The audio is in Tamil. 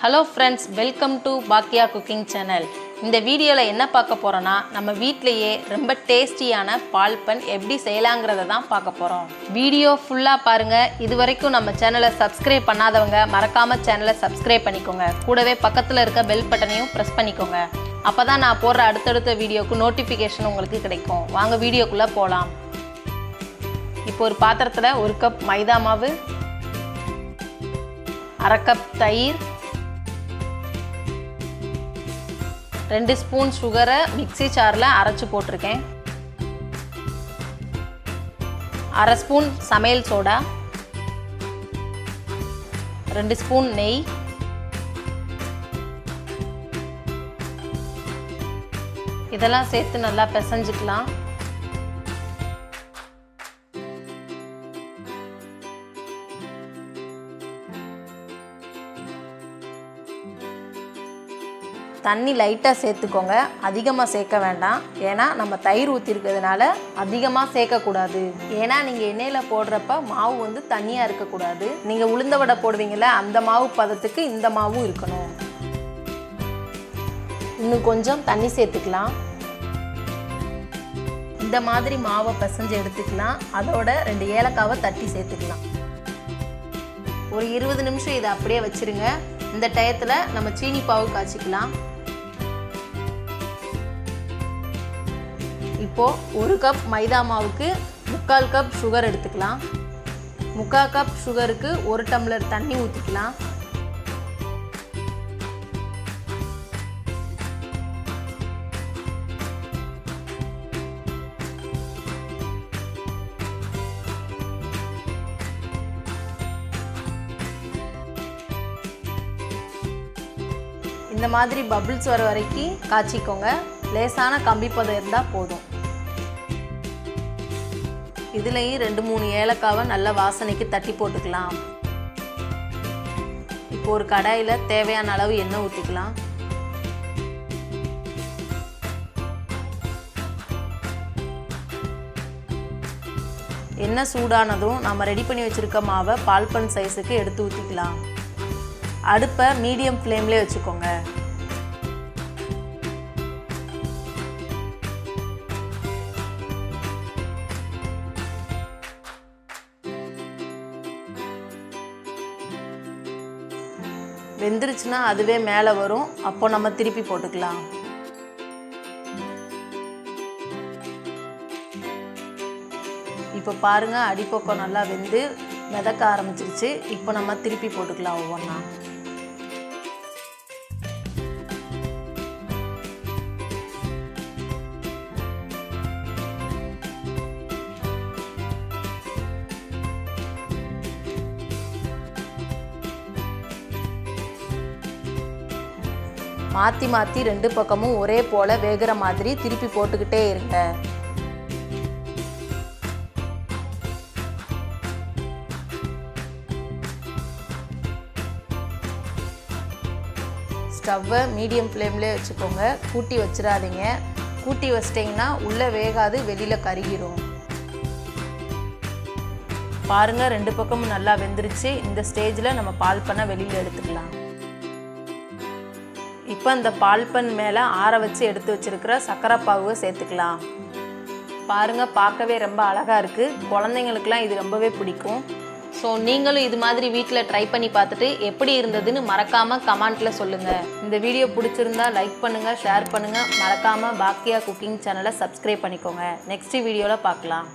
Hello friends, welcome to Baakiyacookingchannel. இந்த வீடியோல என்ன பார்க்க போறோம்னா நம்ம வீட்லயே ரொம்ப டேஸ்டியான பால் பன் எப்படி செய்யலாம்ங்கறத தான் பார்க்க போறோம். வீடியோ ஃபுல்லா பாருங்க. இதுவரைக்கும் நம்ம சேனலை சப்ஸ்கிரைப் பண்ணாதவங்க மறக்காம சேனலை சப்ஸ்கிரைப் பண்ணிக்கோங்க. கூடவே பக்கத்துல இருக்க பெல் பட்டனையும் பிரஸ் பண்ணிக்கோங்க. அப்பதான் நான் போடுற அடுத்தடுத்த வீடியோக்கு நோட்டிஃபிகேஷன் உங்களுக்கு கிடைக்கும். வாங்க வீடியோக்குள்ள போலாம். இப்போ ஒரு பாத்திரத்துல 1 கப் மைதா மாவு, 1/2 கப் தயிர், 2 ஸ்பூன் சுகரை மிக்ஸி ஜாரில் அரைச்சு போட்டிருக்கேன், 1/2 ஸ்பூன் சமையல் சோடா, 2 ஸ்பூன் நெய், இதெல்லாம் சேர்த்து நல்லா பிசைஞ்சுக்கலாம். தண்ணி லைட்டாக சேர்த்துக்கோங்க, அதிகமாக சேர்க்க வேண்டாம். ஏன்னா நம்ம தயிர் ஊற்றிருக்கிறதுனால அதிகமாக சேர்க்கக்கூடாது. ஏன்னா நீங்கள் எண்ணெயில் போடுறப்ப மாவு வந்து தண்ணியாக இருக்கக்கூடாது. நீங்கள் உளுந்த வடை போடுவீங்கள அந்த மாவு பதத்துக்கு இந்த மாவும் இருக்கணும். இன்னும் கொஞ்சம் தண்ணி சேர்த்துக்கலாம். இந்த மாதிரி மாவை பிசைஞ்சு எடுத்துக்கலாம். அதோட 2 ஏலக்காவை தட்டி சேர்த்துக்கலாம். ஒரு 20 நிமிஷம் இதை அப்படியே வச்சிருங்க. இந்த டயத்தில் நம்ம சீனி பாவு காய்ச்சிக்கலாம். இப்போ 1 கப் மைதா மாவுக்கு 3/4 கப் சுகர் எடுத்துக்கலாம். 3/4 கப் சுகருக்கு 1 டம்ளர் தண்ணி ஊற்றிக்கலாம். இந்த மாதிரி பபிள்ஸ் வர வரைக்கும் காய்ச்சிக்கோங்க. லேசான கம்பி பதம் இருந்தால் போதும். இதுலேயும் 2-3 ஏலக்காவை நல்ல வாசனைக்கு தட்டி போட்டுக்கலாம். இப்போ ஒரு கடாயில் தேவையான அளவு எண்ணெய் ஊற்றிக்கலாம். எண்ணெய் சூடானதும் நம்ம ரெடி பண்ணி வச்சுருக்க மாவை பால் பன் சைஸுக்கு எடுத்து ஊற்றிக்கலாம். அடுப்பை மீடியம் ஃப்ளேம்லேயே வச்சுக்கோங்க. வெந்துருச்சுன்னா அதுவே மேலே வரும். அப்போ நம்ம திருப்பி போட்டுக்கலாம். இப்போ பாருங்க, அடிப்பக்கம் நல்லா வெந்து மிதக்க ஆரம்பிச்சிருச்சு. இப்போ நம்ம திருப்பி போட்டுக்கலாம் ஒவ்வொன்றா. மாற்றி மாற்றி 2 பக்கமும் ஒரே போல் வேகிற மாதிரி திருப்பி போட்டுக்கிட்டே இருங்க. ஸ்டவ்வை மீடியம் ஃப்ளேம்லேயே வச்சுக்கோங்க. கூட்டி வச்சிடாதீங்க. கூட்டி வச்சிட்டிங்கன்னா உள்ளே வேகாது, வெளியில் கருகிரும். பாருங்கள், 2 பக்கமும் நல்லா வெந்துருச்சு. இந்த ஸ்டேஜில் நம்ம பால் பண்ண வெளியில் எடுத்துக்கலாம். இப்போ இந்த பால் பன் மேலே ஆற வச்சு எடுத்து வச்சுருக்கிற சர்க்கரை பாகுவை சேர்த்துக்கலாம். பாருங்கள், பார்க்கவே ரொம்ப அழகாக இருக்குது. குழந்தைங்களுக்குலாம் இது ரொம்பவே பிடிக்கும். ஸோ நீங்களும் இது மாதிரி வீட்டில் ட்ரை பண்ணி பார்த்துட்டு எப்படி இருந்ததுன்னு மறக்காமல் கமெண்ட்டில் சொல்லுங்கள். இந்த வீடியோ பிடிச்சிருந்தா லைக் பண்ணுங்கள், ஷேர் பண்ணுங்கள். மறக்காமல் பாக்கியா குக்கிங் சேனலை சப்ஸ்கிரைப் பண்ணிக்கோங்க. நெக்ஸ்ட் வீடியோவில் பார்க்கலாம்.